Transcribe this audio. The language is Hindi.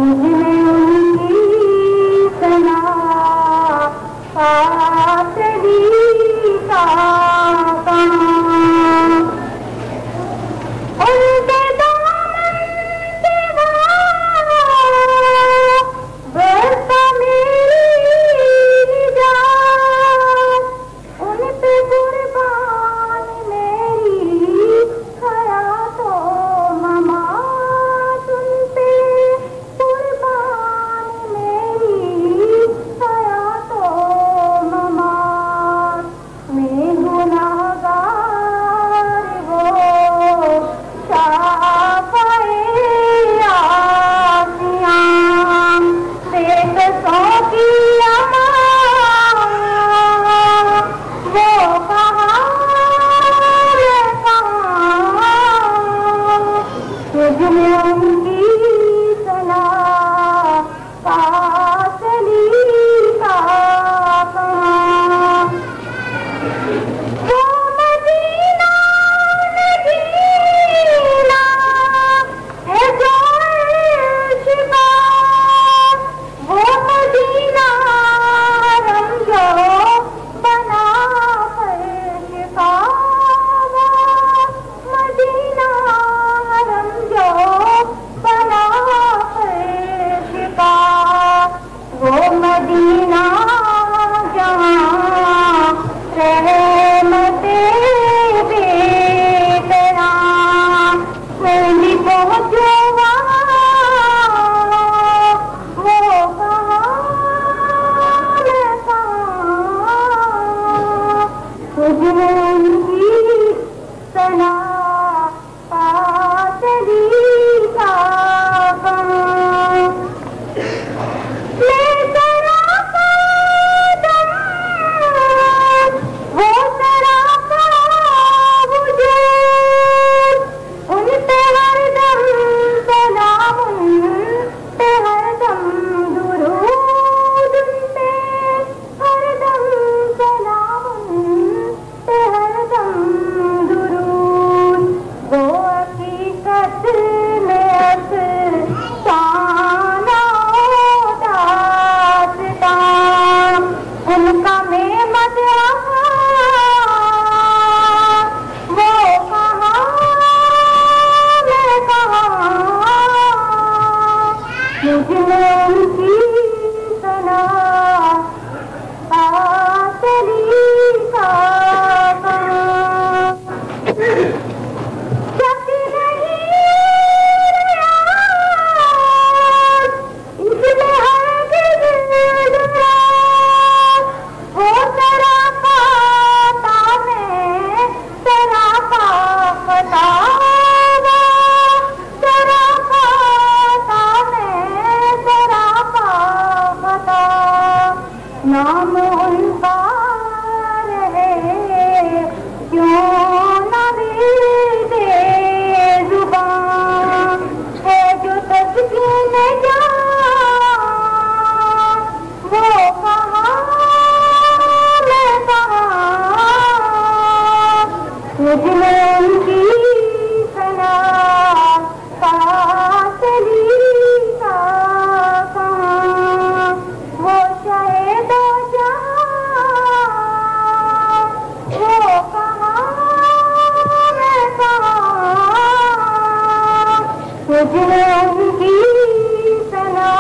मुझने उनकी सना आखिरी का कहाँ उनके दामन के बरसा मेरी निजात उन पे कुर्बान मेरी हयात ममात उन पे कुर्बान मेरी हयात ममात मैं गुनाहगार वो शाफ़ाए आसियां बेकसों की अमान वो कहाँ मैं कहाँ तुझमें उनकी सना फासली का कहाँ वो मदीना नगीना है जो शिफा वो मदीना रंगो बना कर शिफा वो मदीना रंगो बना कर शिफा वो मदीना जहाँ रहमते बेकरां मैं भी पहुँचूं वहाँ वो कहाँ मैं कहाँ तुझमें उनकी सना फासली का कहाँ मैं सरापा दम वो सरापा वजूद उन पे हरदम सलाम उन पे हरदम दुरूद उन पे हरदम सलाम उन पे हरदम दुरूद वो हकीकत में अफसाना दास्तां उनका मैं मदह वो कहाँ मैं कहाँ मुझे उनकी सना फासली का कहाँ शक नहीं रियाज इनमें हरगिज़ दुआ वो सरापा ताने सरापा खता वो सरापा ताने सरापा खता नाम उनका रहे क्यों न दे जुबान है जो तस्कीन जान वो कहाँ मैं कहाँ मुझमें उनकी सना फासली का कहाँ वो शायद जहाँ वो कहाँ मैं कहाँ मुझमें उनकी सना